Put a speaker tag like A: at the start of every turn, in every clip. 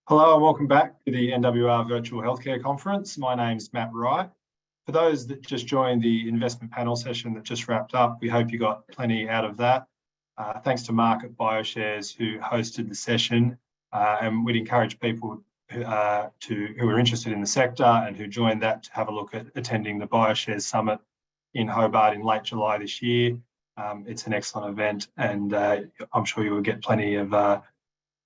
A: Hello and welcome back to the NWR Virtual Healthcare Conference. My name's Matt Wright. For those that just joined the investment panel session that just wrapped up, we hope you got plenty out of that. Thanks to Mark at BioShares who hosted the session, and we'd encourage people who are interested in the sector and who joined that to have a look at attending the BioShares Summit in Hobart in late July this year. It's an excellent event, and I'm sure you will get plenty of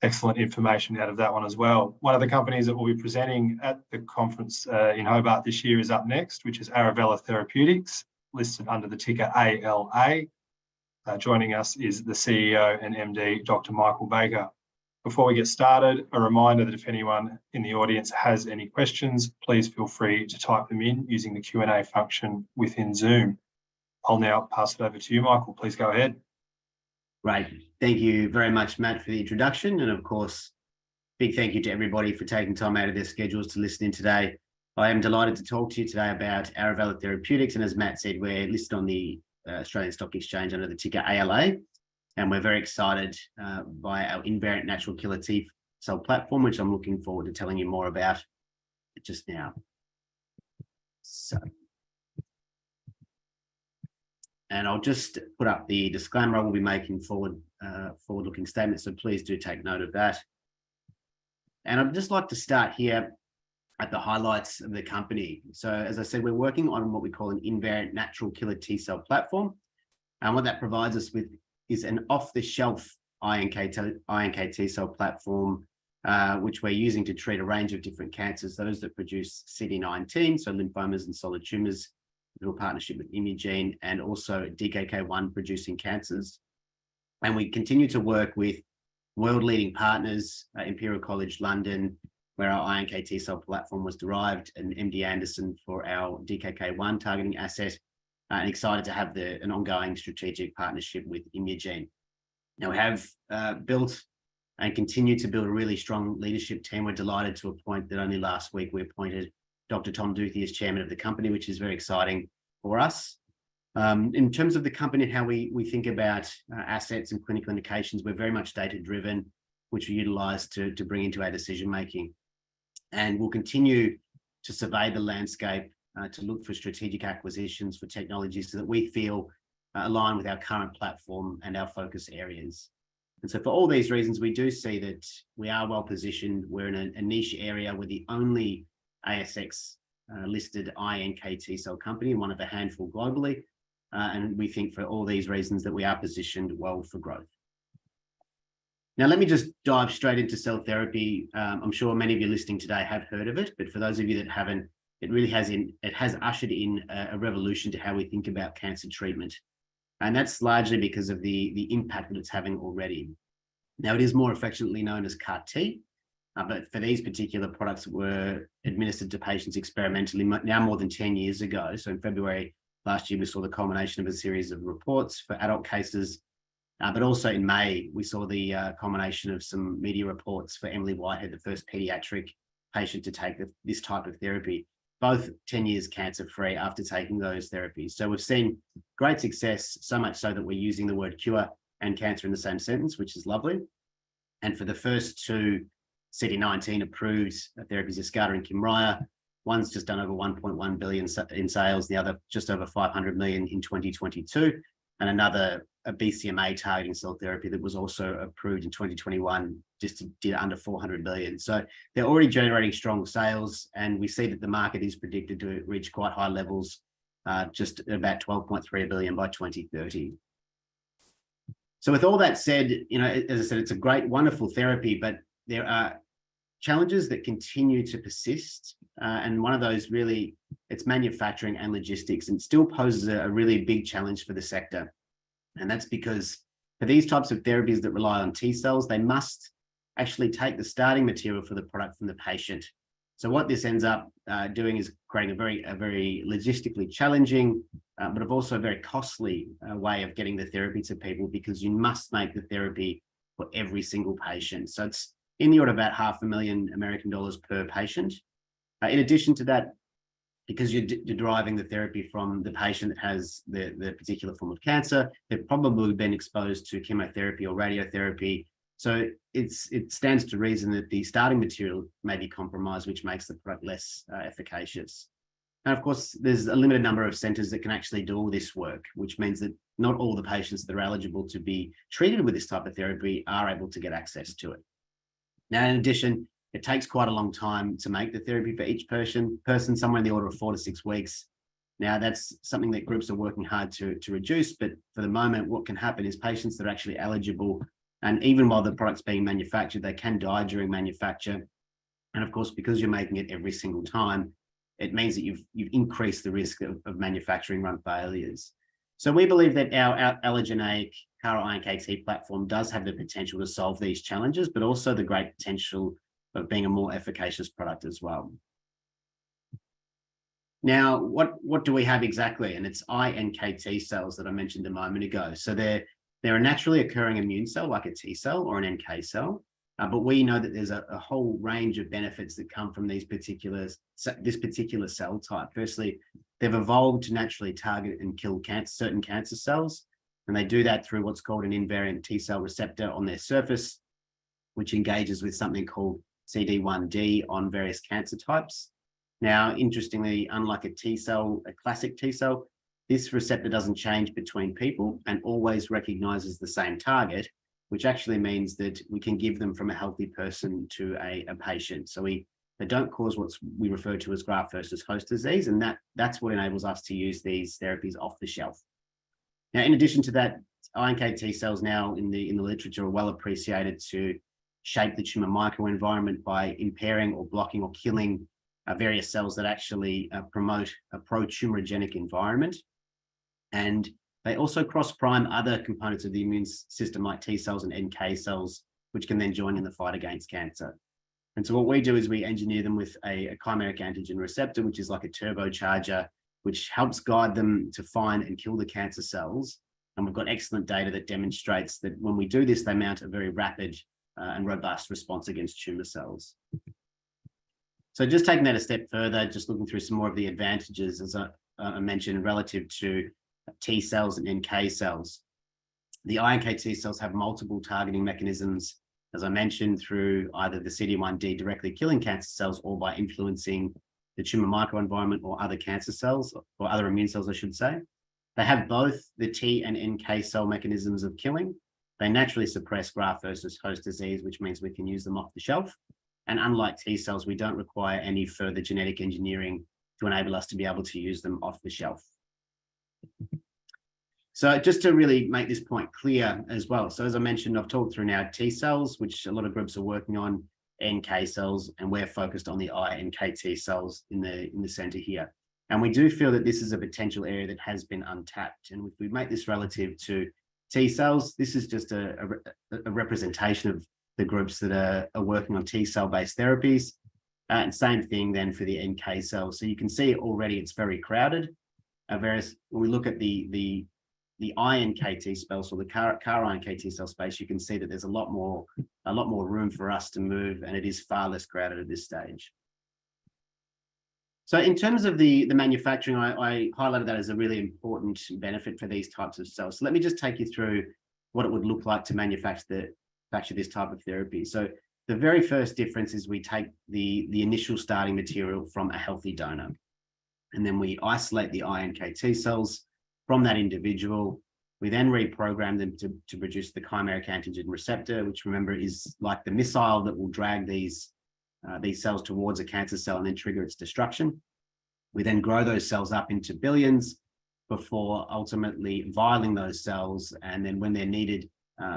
A: excellent information out of that one as well. One of the companies that will be presenting at the conference in Hobart this year is up next, which is Arovella Therapeutics, listed under the ticker ALA. Joining us is the CEO and MD, Dr. Michael Baker. Before we get started, a reminder that if anyone in the audience has any questions, please feel free to type them in using the Q&A function within Zoom. I'll now pass it over to you, Michael. Please go ahead.
B: Right. Thank you very much, Matt, for the introduction. And of course, big thank you to everybody for taking time out of their schedules to listen in today. I am delighted to talk to you today about Arovella Therapeutics. And as Matt said, we're listed on the Australian Stock Exchange under the ticker ALA. And we're very excited by our invariant natural killer T cell platform, which I'm looking forward to telling you more about just now. And I'll just put up the disclaimer. I will be making forward-looking statements, so please do take note of that. And I'd just like to start here at the highlights of the company. So as I said, we're working on what we call an invariant natural killer T cell platform. And what that provides us with is an off-the-shelf iNKT cell platform, which we're using to treat a range of different cancers, those that produce CD19, so lymphomas and solid tumors, through a partnership with Remission, and also DKK1 producing cancers. And we continue to work with world-leading partners, Imperial College London, where our iNKT cell platform was derived, and MD Anderson for our DKK1 targeting asset, and excited to have an ongoing strategic partnership with Remission. Now we have built and continue to build a really strong leadership team. We're delighted to appoint that only last week we appointed Dr. Tom Duthie as chairman of the company, which is very exciting for us. In terms of the company and how we think about assets and clinical indications, we're very much data-driven, which we utilize to bring into our decision-making. And we'll continue to survey the landscape to look for strategic acquisitions for technologies so that we feel align with our current platform and our focus areas. And so for all these reasons, we do see that we are well positioned. We're in a niche area. We're the only ASX listed iNKT cell company, one of a handful globally. And we think for all these reasons that we are positioned well for growth. Now, let me just dive straight into cell therapy. I'm sure many of you listening today have heard of it, but for those of you that haven't, it has ushered in a revolution to how we think about cancer treatment. And that's largely because of the impact that it's having already. Now, it is more affectionately known as CAR-T. But for these particular products that were administered to patients experimentally now more than 10 years ago. So in February last year, we saw the culmination of a series of reports for adult cases. But also in May, we saw the culmination of some media reports for Emily Whitehead, the first pediatric patient to take this type of therapy, both 10 years cancer-free after taking those therapies. So we've seen great success, so much so that we're using the word cure and cancer in the same sentence, which is lovely. And for the first two CD19 approved therapies, Yescarta and Kymriah. One's just done over 1.1 billion in sales, the other just over 500 million in 2022, and another a BCMA targeting cell therapy that was also approved in 2021, just did under 400 million. So they're already generating strong sales, and we see that the market is predicted to reach quite high levels, just about 12.3 billion by 2030. So with all that said, as I said, it's a great, wonderful therapy, but there are challenges that continue to persist. And one of those really, it's manufacturing and logistics, and still poses a really big challenge for the sector. And that's because for these types of therapies that rely on T cells, they must actually take the starting material for the product from the patient. So what this ends up doing is creating a very logistically challenging, but also a very costly way of getting the therapy to people, because you must make the therapy for every single patient. So it's in the order of about $500,000 American per patient. In addition to that, because you're deriving the therapy from the patient that has the particular form of cancer, they've probably been exposed to chemotherapy or radiotherapy. So it stands to reason that the starting material may be compromised, which makes the product less efficacious. And of course, there's a limited number of centres that can actually do all this work, which means that not all the patients that are eligible to be treated with this type of therapy are able to get access to it. Now, in addition, it takes quite a long time to make the therapy for each person, somewhere in the order of 4 to 6 weeks. Now, that's something that groups are working hard to reduce, but for the moment, what can happen is patients that are actually eligible, and even while the product's being manufactured, they can die during manufacture. And of course, because you're making it every single time, it means that you've increased the risk of manufacturing run failures. So we believe that our allogeneic CAR-INKT platform does have the potential to solve these challenges, but also the great potential of being a more efficacious product as well. Now, what do we have exactly? And it's iNKT cells that I mentioned a moment ago. So they're a naturally occurring immune cell, like a T cell or an NK cell. But we know that there's a whole range of benefits that come from this particular cell type. Firstly, they've evolved to naturally target and kill certain cancer cells. And they do that through what's called an invariant T cell receptor on their surface, which engages with something called CD1D on various cancer types. Now, interestingly, unlike a classic T cell, this receptor doesn't change between people and always recognizes the same target, which actually means that we can give them from a healthy person to a patient. So they don't cause what we refer to as graft versus host disease, and that's what enables us to use these therapies off the shelf. Now, in addition to that, iNKT cells now in the literature are well appreciated to shape the tumor microenvironment by impairing or blocking or killing various cells that actually promote a pro-tumorigenic environment. And they also cross-prime other components of the immune system like T cells and NK cells, which can then join in the fight against cancer. And so what we do is we engineer them with a chimeric antigen receptor, which is like a turbocharger, which helps guide them to find and kill the cancer cells. And we've got excellent data that demonstrates that when we do this, they mount a very rapid and robust response against tumor cells. So just taking that a step further, just looking through some more of the advantages, as I mentioned, relative to T cells and NK cells. The iNKT cells have multiple targeting mechanisms, as I mentioned, through either the CD1D directly killing cancer cells or by influencing the tumor microenvironment or other cancer cells, or other immune cells, I should say. They have both the T and NK cell mechanisms of killing. They naturally suppress graft versus host disease, which means we can use them off the shelf. And unlike T cells, we don't require any further genetic engineering to enable us to be able to use them off the shelf. So just to really make this point clear as well. So as I mentioned, I've talked through now T cells, which a lot of groups are working on, NK cells, and we're focused on the iNKT cells in the center here. And we do feel that this is a potential area that has been untapped. And if we make this relative to T cells, this is just a representation of the groups that are working on T cell based therapies. And same thing then for the NK cells. So you can see already it's very crowded. Whereas when we look at the iNKT space or the CAR-INKT cell space, you can see that there's a lot more room for us to move, and it is far less crowded at this stage. So in terms of the manufacturing, I highlighted that as a really important benefit for these types of cells. So let me just take you through what it would look like to manufacture this type of therapy. So the very first difference is we take the initial starting material from a healthy donor, and then we isolate the iNKT cells from that individual. We then reprogram them to produce the chimeric antigen receptor, which, remember, is like the missile that will drag these cells towards a cancer cell and then trigger its destruction. We then grow those cells up into billions before ultimately vialing those cells, and then when they're needed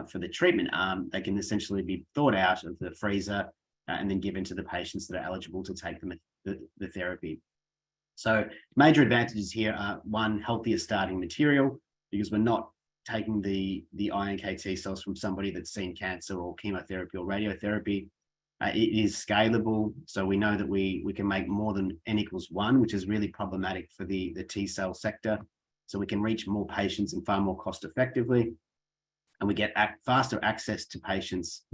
B: for the treatment arm, they can essentially be thawed out of the freezer and then given to the patients that are eligible to take the therapy. So major advantages here are, one, healthier starting material, because we're not taking the iNKT cells from somebody that's seen cancer or chemotherapy or radiotherapy. It is scalable, so we know that we can make more than N=1, which is really problematic for the T cell sector. So we can reach more patients and far more cost effectively, and we get faster access to patients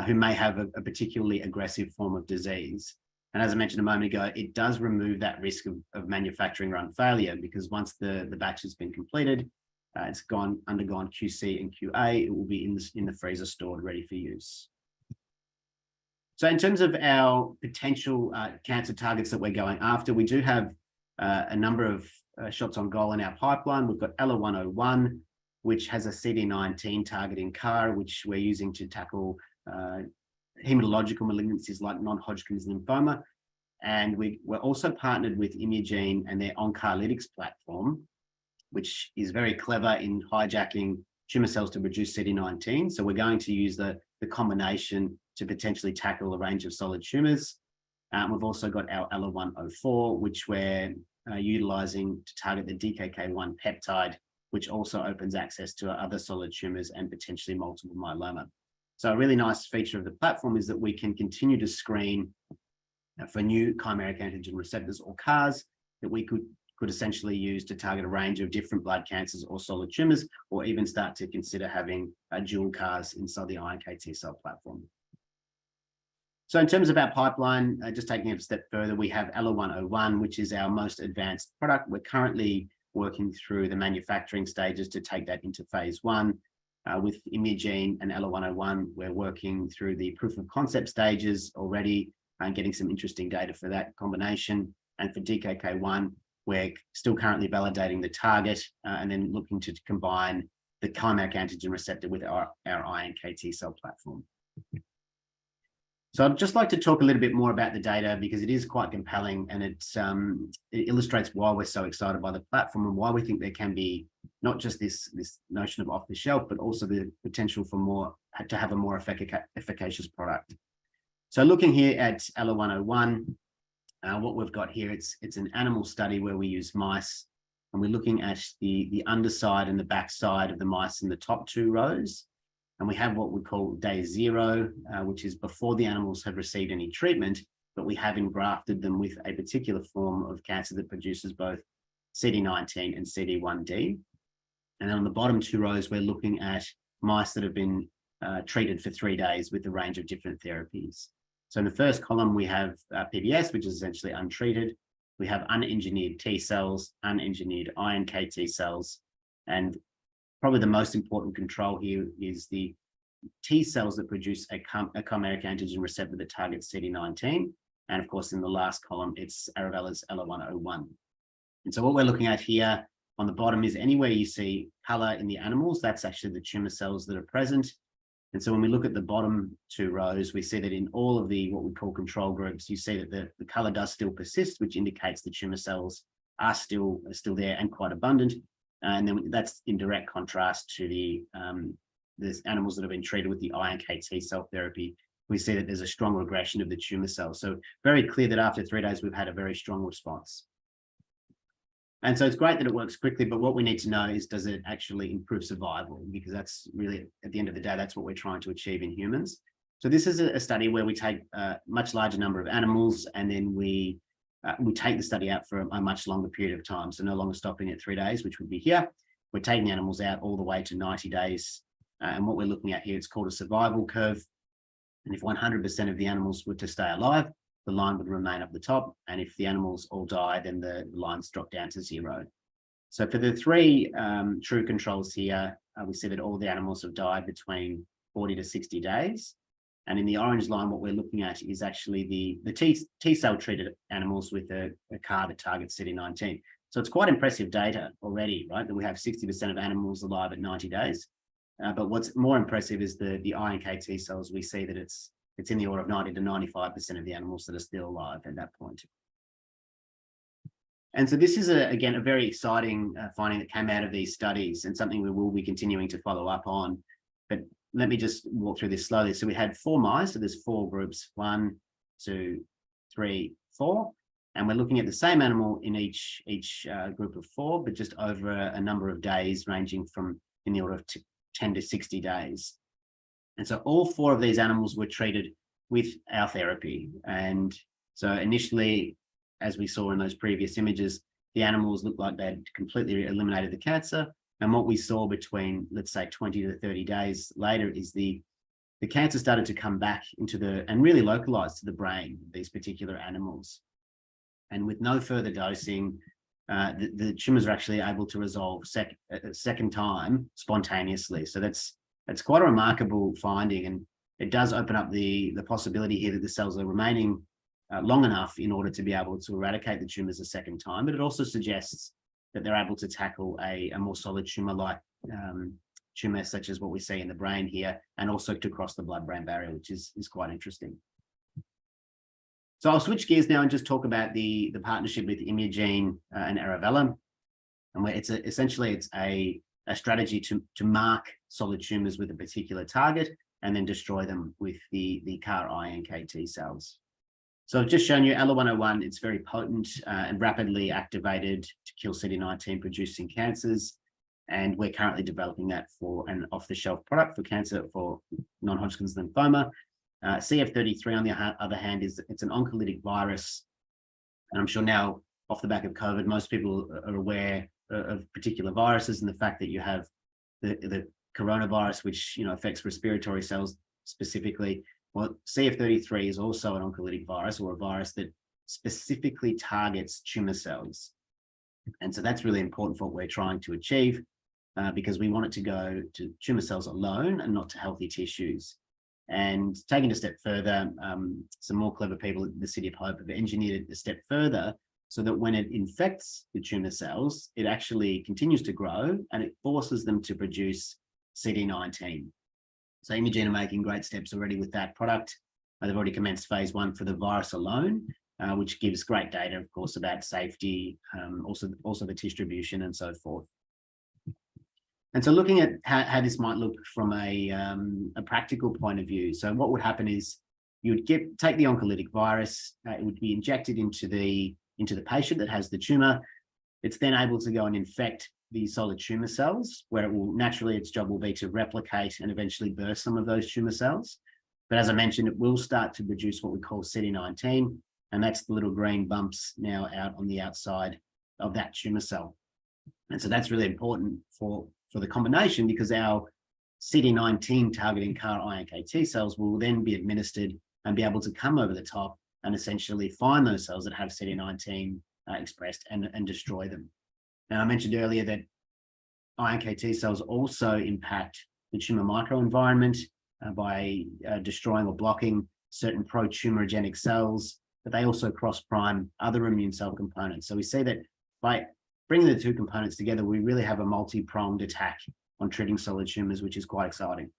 B: who may have a particularly aggressive form of disease. And as I mentioned a moment ago, it does remove that risk of manufacturing run failure, because once the batch has been completed, it's undergone QC and QA. It will be in the freezer stored, ready for use. So in terms of our potential cancer targets that we're going after, we do have a number of shots on goal in our pipeline. We've got ALA-101, which has a CD19 targeting CAR, which we're using to tackle hematological malignancies like non-Hodgkin's lymphoma. And we're also partnered with Imugene and their onCARlytics platform, which is very clever in hijacking tumor cells to produce CD19. So we're going to use the combination to potentially tackle a range of solid tumors. We've also got our ALA-104, which we're utilizing to target the DKK1 peptide, which also opens access to other solid tumors and potentially multiple myeloma. So a really nice feature of the platform is that we can continue to screen for new chimeric antigen receptors, or CARs, that we could essentially use to target a range of different blood cancers or solid tumors, or even start to consider having dual CARs inside the iNKT cell platform. So in terms of our pipeline, just taking it a step further, we have ALA-101, which is our most advanced product. We're currently working through the manufacturing stages to take that into phase 1. With Imugene and ALA-101, we're working through the proof of concept stages already and getting some interesting data for that combination. And for DKK1, we're still currently validating the target and then looking to combine the chimeric antigen receptor with our iNKT cell platform. So I'd just like to talk a little bit more about the data, because it is quite compelling, and it illustrates why we're so excited by the platform and why we think there can be not just this notion of off the shelf, but also the potential for to have a more efficacious product. So looking here at ALA-101, what we've got here, it's an animal study where we use mice, and we're looking at the underside and the backside of the mice in the top 2 rows. And we have what we call day 0, which is before the animals have received any treatment, but we have engrafted them with a particular form of cancer that produces both CD19 and CD1D. And then on the bottom 2 rows, we're looking at mice that have been treated for 3 days with a range of different therapies. So in the first column, we have PBS, which is essentially untreated. We have unengineered T cells, unengineered iNKT cells, and probably the most important control here is the T cells that produce a chimeric antigen receptor that targets CD19. And of course, in the last column, it's Arovella's ALA-101. And so what we're looking at here on the bottom is anywhere you see color in the animals, that's actually the tumor cells that are present. And so when we look at the bottom 2 rows, we see that in all of the what we call control groups, you see that the color does still persist, which indicates the tumor cells are still there and quite abundant. And then that's in direct contrast to the animals that have been treated with the iNKT cell therapy. We see that there's a strong regression of the tumor cells. So very clear that after 3 days, we've had a very strong response. And so it's great that it works quickly, but what we need to know is, does it actually improve survival? Because that's really, at the end of the day, that's what we're trying to achieve in humans. So this is a study where we take a much larger number of animals, and then we take the study out for a much longer period of time. So no longer stopping at 3 days, which would be here. We're taking the animals out all the way to 90 days. And what we're looking at here, it's called a survival curve. And if 100% of the animals were to stay alive, the line would remain up the top. And if the animals all die, then the lines drop down to 0. So for the 3 true controls here, we see that all the animals have died between 40 to 60 days. And in the orange line, what we're looking at is actually the T cell treated animals with a CAR that targets CD19. So it's quite impressive data already, right? That we have 60% of animals alive at 90 days. But what's more impressive is the iNKT cells. We see that it's in the order of 90 to 95% of the animals that are still alive at that point. And so this is, again, a very exciting finding that came out of these studies, and something we will be continuing to follow up on. But let me just walk through this slowly. So we had 4 mice, so there's 4 groups, 1, 2, 3, 4. And we're looking at the same animal in each group of 4, but just over a number of days, ranging from in the order of 10 to 60 days. And so all 4 of these animals were treated with our therapy. And so initially, as we saw in those previous images, the animals looked like they'd completely eliminated the cancer. And what we saw between, let's say, 20 to 30 days later is the cancer started to come back into and really localize to the brain of these particular animals. And with no further dosing, the tumors are actually able to resolve a second time spontaneously. So that's quite a remarkable finding, and it does open up the possibility here that the cells are remaining long enough in order to be able to eradicate the tumors a second time. But it also suggests that they're able to tackle a more solid tumor-like tumor, such as what we see in the brain here, and also to cross the blood-brain barrier, which is quite interesting. So I'll switch gears now and just talk about the partnership with Imugene and Arovella, and where it's essentially a strategy to mark solid tumors with a particular target and then destroy them with the CAR-INKT cells. So I've just shown you ALA-101. It's very potent and rapidly activated to kill CD19 producing cancers. And we're currently developing that for an off-the-shelf product for cancer for non-Hodgkin's lymphoma. CF33, on the other hand, it's an oncolytic virus. And I'm sure now, off the back of COVID, most people are aware of particular viruses and the fact that you have the coronavirus, which affects respiratory cells specifically. Well, CF33 is also an oncolytic virus, or a virus that specifically targets tumor cells. And so that's really important for what we're trying to achieve, because we want it to go to tumor cells alone and not to healthy tissues. And taking it a step further, some more clever people at the City of Hope have engineered it a step further so that when it infects the tumor cells, it actually continues to grow and it forces them to produce CD19. So Imugene are making great steps already with that product. They've already commenced phase 1 for the virus alone, which gives great data, of course, about safety, also the distribution and so forth. And so looking at how this might look from a practical point of view. So what would happen is you would take the oncolytic virus, it would be injected into the patient that has the tumor. It's then able to go and infect the solid tumor cells, where it will naturally, its job will be to replicate and eventually burst some of those tumor cells. But as I mentioned, it will start to produce what we call CD19, and that's the little green bumps now out on the outside of that tumor cell. And so that's really important for the combination, because our CD19 targeting CAR-INKT cells will then be administered and be able to come over the top and essentially find those cells that have CD19 expressed and destroy them. Now, I mentioned earlier that INKT cells also impact the tumor microenvironment by destroying or blocking certain pro-tumorigenic cells, but they also cross-prime other immune cell components. So we see that by bringing the two components together, we really have a multi-pronged attack on treating solid tumors, which is quite exciting.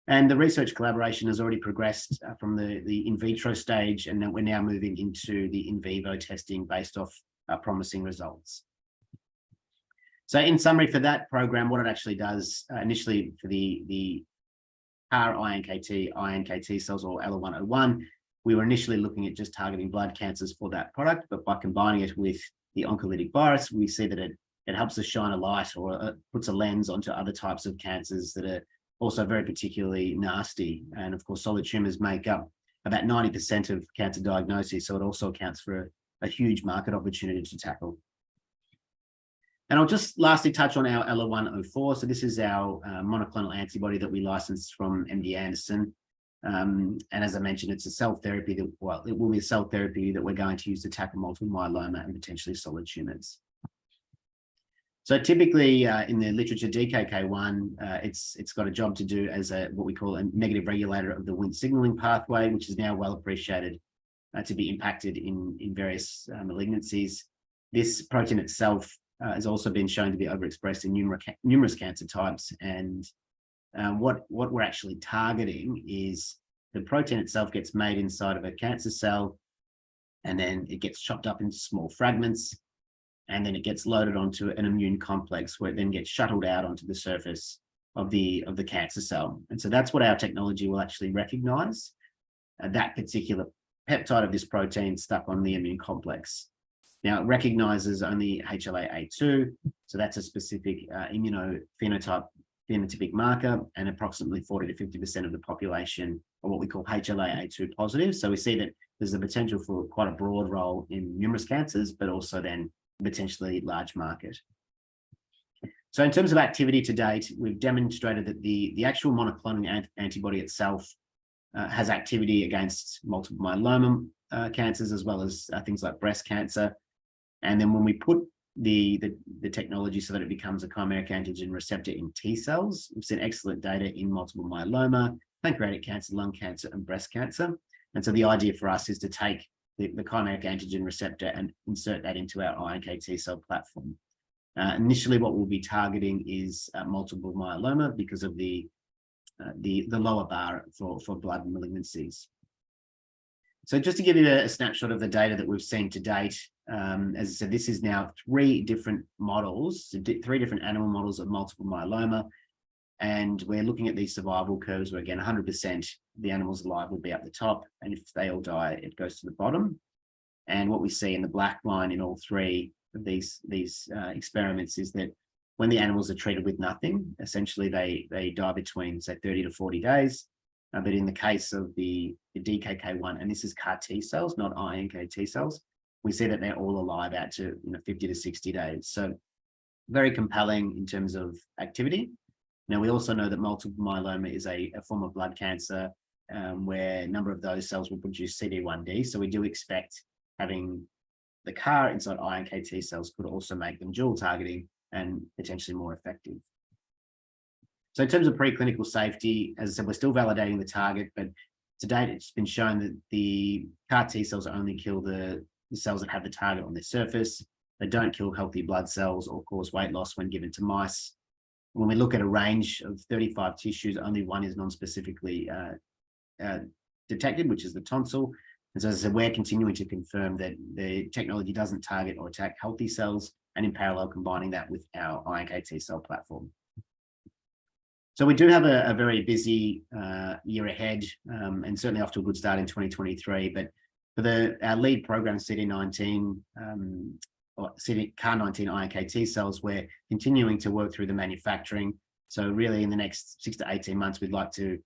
B: And the research collaboration has already progressed from the in vitro stage, and then we're now moving into the in vivo testing based off promising results. So in summary for that program, what it actually does initially for the CAR-INKT cells, or ALA-101, we were initially looking at just targeting blood cancers for that product, but by combining it with the oncolytic virus, we see that it helps us shine a light, or puts a lens onto other types of cancers that are also very particularly nasty. And of course, solid tumors make up about 90% of cancer diagnoses, so it also accounts for a huge market opportunity to tackle. And I'll just lastly touch on our ALA-104. So this is our monoclonal antibody that we licensed from MD Anderson. And as I mentioned, it's a cell therapy it will be a cell therapy that we're going to use to tackle multiple myeloma and potentially solid tumors. So typically in the literature, DKK1, it's got a job to do as what we call a negative regulator of the Wnt signaling pathway, which is now well appreciated to be impacted in various malignancies. This protein itself has also been shown to be overexpressed in numerous cancer types. And what we're actually targeting is the protein itself gets made inside of a cancer cell, and then it gets chopped up into small fragments, and then it gets loaded onto an immune complex, where it then gets shuttled out onto the surface of the cancer cell. And so that's what our technology will actually recognize, that particular peptide of this protein stuck on the immune complex. Now, it recognizes only HLA-A2, so that's a specific immunophenotypic marker, and approximately 40 to 50% of the population are what we call HLA-A2 positive. So we see that there's a potential for quite a broad role in numerous cancers, but also then potentially large market. So in terms of activity to date, we've demonstrated that the actual monoclonal antibody itself has activity against multiple myeloma cancers, as well as things like breast cancer. And then when we put the technology so that it becomes a chimeric antigen receptor in T cells. We've seen excellent data in multiple myeloma, pancreatic cancer, lung cancer, and breast cancer. And so the idea for us is to take the chimeric antigen receptor and insert that into our iNKT cell platform. Initially, what we'll be targeting is multiple myeloma because of the lower bar for blood malignancies. So just to give you a snapshot of the data that we've seen to date, as I said, this is now 3 different models, 3 different animal models of multiple myeloma. And we're looking at these survival curves where, again, 100% the animals alive will be up the top. And if they all die, it goes to the bottom. And what we see in the black line in all 3 of these experiments is that when the animals are treated with nothing, essentially they die between, say, 30 to 40 days. But in the case of the DKK1, and this is CAR-T cells, not iNKT cells, we see that they're all alive out to 50 to 60 days. So very compelling in terms of activity. Now, we also know that multiple myeloma is a form of blood cancer where a number of those cells will produce CD1D. So we do expect having the CAR inside iNKT cells could also make them dual targeting and potentially more effective. So in terms of preclinical safety, as I said, we're still validating the target, but to date, it's been shown that the CAR-T cells only kill the cells that have the target on their surface. They don't kill healthy blood cells or cause weight loss when given to mice. When we look at a range of 35 tissues, only 1 is non-specifically detected, which is the tonsil. And so as I said, we're continuing to confirm that the technology doesn't target or attack healthy cells, and in parallel, combining that with our iNKT cell platform. So we do have a very busy year ahead, and certainly off to a good start in 2023. But for our lead program, CD19, or CAR-19 iNKT cells, we're continuing to work through the manufacturing. So really in the next 6 to 18 months, we'd like to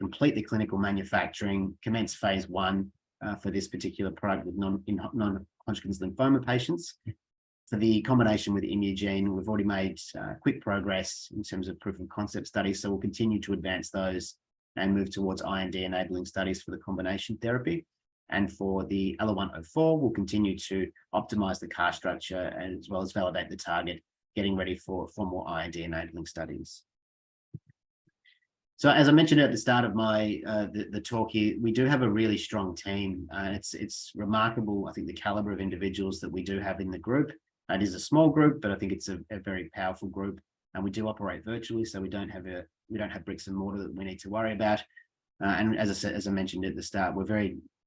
B: complete the clinical manufacturing, commence phase 1 for this particular product with non-Hodgkin's lymphoma patients. For the combination with Imugene, we've already made quick progress in terms of proof of concept studies. So we'll continue to advance those and move towards IND enabling studies for the combination therapy. And for the ALA-104, we'll continue to optimize the CAR structure as well as validate the target, getting ready for more IND enabling studies. So as I mentioned at the start of my the talk here, we do have a really strong team. It's remarkable, I think, the caliber of individuals that we do have in the group. It is a small group, but I think it's a very powerful group. And we do operate virtually, so we don't have bricks and mortar that we need to worry about. And as I mentioned at the start, we're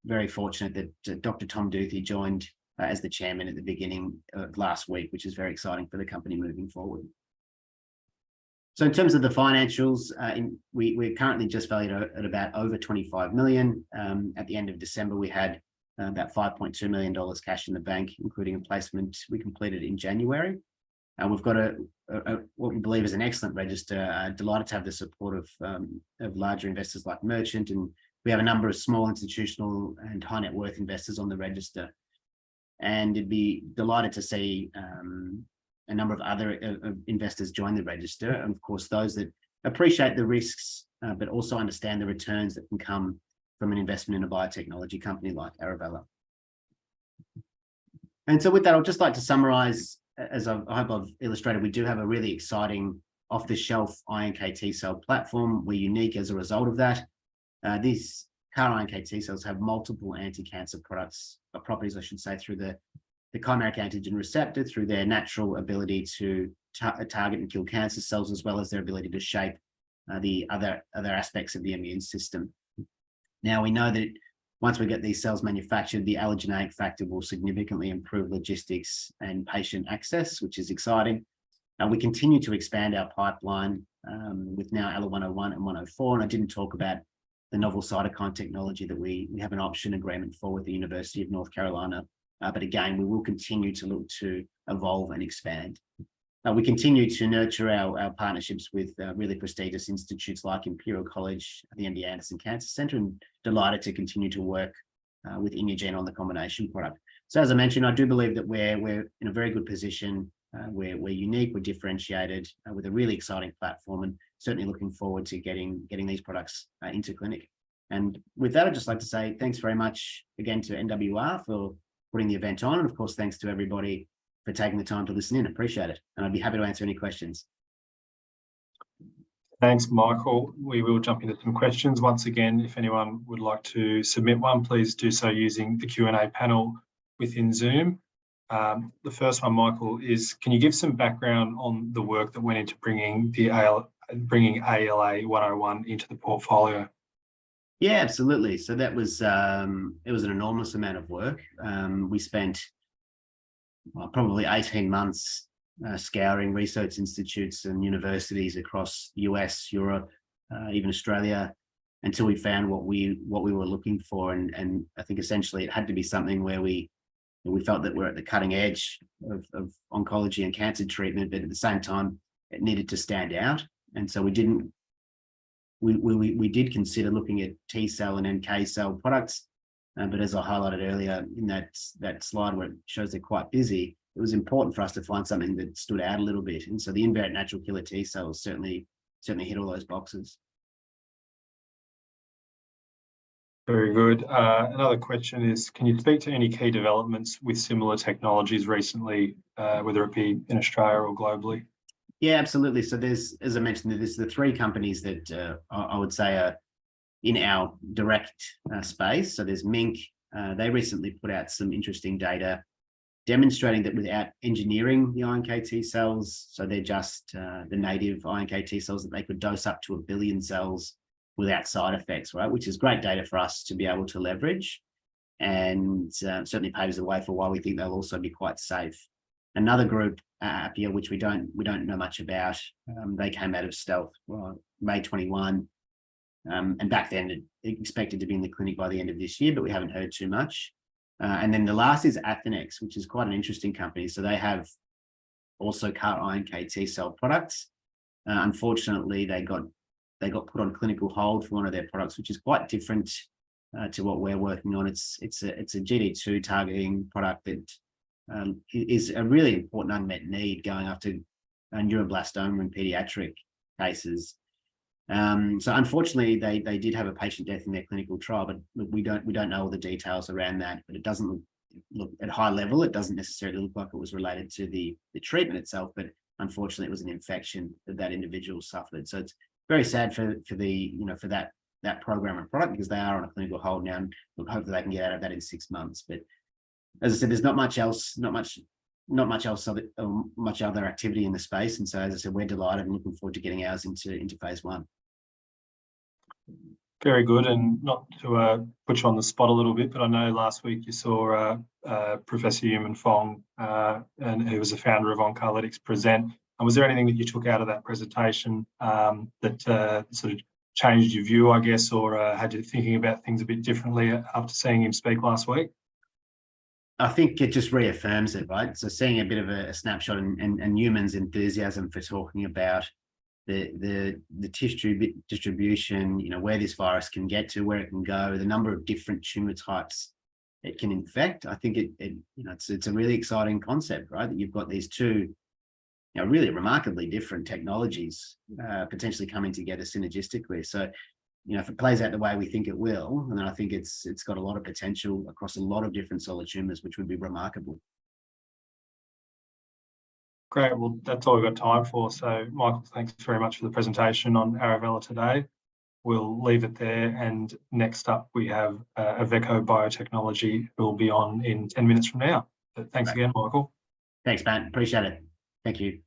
B: very fortunate that Dr. Tom Duthie joined as the chairman at the beginning of last week, which is very exciting for the company moving forward. So in terms of the financials, we're currently just valued at about over 25 million. At the end of December, we had about $5.2 million cash in the bank, including a placement we completed in January. And we've got what we believe is an excellent register. Delighted to have the support of larger investors like Merchant, and we have a number of small institutional and high net worth investors on the register. And it'd be delighted to see a number of other investors join the register. And of course, those that appreciate the risks, but also understand the returns that can come from an investment in a biotechnology company like Arovella. And so with that, I'd just like to summarize, as I hope I've illustrated, we do have a really exciting off-the-shelf iNKT cell platform. We're unique as a result of that. These CAR-INKT cells have multiple anti-cancer properties, I should say, through the chimeric antigen receptor, through their natural ability to target and kill cancer cells, as well as their ability to shape the other aspects of the immune system. Now, we know that once we get these cells manufactured, the allogeneic factor will significantly improve logistics and patient access, which is exciting. We continue to expand our pipeline with now ALA-101 and 104, and I didn't talk about the novel cytokine technology that we have an option agreement for with the University of North Carolina. But again, we will continue to look to evolve and expand. We continue to nurture our partnerships with really prestigious institutes like Imperial College, the MD Anderson Cancer Center, and delighted to continue to work with Imugene on the combination product. So as I mentioned, I do believe that we're in a very good position. We're unique, we're differentiated with a really exciting platform, and certainly looking forward to getting these products into clinic. And with that, I'd just like to say thanks very much again to NWR for putting the event on. And of course, thanks to everybody taking the time to listen in. Appreciate it. And I'd be happy to answer any questions.
A: Thanks, Michael. We will jump into some questions. Once again, if anyone would like to submit one, please do so using the Q&A panel within Zoom. The first one, Michael, is can you give some background on the work that went into bringing ALA-101 into the portfolio?
B: Yeah, absolutely. So that was it was an enormous amount of work. We spent probably 18 months scouring research institutes and universities across US, Europe, even Australia, until we found what we were looking for. And I think essentially it had to be something where we felt that we're at the cutting edge of oncology and cancer treatment, but at the same time, it needed to stand out. And so we did consider looking at T cell and NK cell products, but as I highlighted earlier in that slide where it shows they're quite busy, it was important for us to find something that stood out a little bit. And so the invariant natural killer T cells certainly hit all those boxes.
A: Very good. Another question is, can you speak to any key developments with similar technologies recently, whether it be in Australia or globally?
B: Yeah, absolutely. So there's, as I mentioned, there's the three companies that I would say are in our direct space. So there's MiNK. They recently put out some interesting data demonstrating that without engineering the iNKT cells, so they're just the native iNKT cells, that they could dose up to 1 billion cells without side effects, right? Which is great data for us to be able to leverage, and certainly paves the way for why we think they'll also be quite safe. Another group, Appia, which we don't know much about, they came out of stealth May 21, and back then it expected to be in the clinic by the end of this year, but we haven't heard too much. And then the last is Athenex, which is quite an interesting company. So they have also CAR-INKT cell products. Unfortunately, they got put on clinical hold for one of their products, which is quite different to what we're working on. It's a GD2 targeting product that is a really important unmet need going after neuroblastoma in pediatric cases. So unfortunately, they did have a patient death in their clinical trial, but we don't know all the details around that. But it doesn't look at high level. It doesn't necessarily look like it was related to the treatment itself, but unfortunately, it was an infection that individual suffered. So it's very sad for that program and product, because they are on a clinical hold now, and hopefully they can get out of that in 6 months. But as I said, there's not much other activity in the space, and so as I said, we're delighted and looking forward to getting ours into phase 1.
A: Very good, and not to put you on the spot a little bit, but I know last week you saw Professor Yuman Fong, and who was the founder of onCARlytics, present. And was there anything that you took out of that presentation that sort of changed your view, I guess, or had you thinking about things a bit differently after seeing him speak last week?
B: I think it just reaffirms it, right? So seeing a bit of a snapshot and Yuman's enthusiasm for talking about the tissue distribution, where this virus can get to, where it can go, the number of different tumor types it can infect. I think it's a really exciting concept, right? That you've got these two, really remarkably different technologies potentially coming together synergistically. So, if it plays out the way we think it will, then I think it's got a lot of potential across a lot of different solid tumors, which would be remarkable.
A: Great. Well, that's all we've got time for. So, Michael, thanks very much for the presentation on Arovella today. We'll leave it there. And next up, we have Avecho Biotechnology, who will be on in 10 minutes from now. But thanks again, Michael.
B: Thanks, Matt. Appreciate it. Thank you.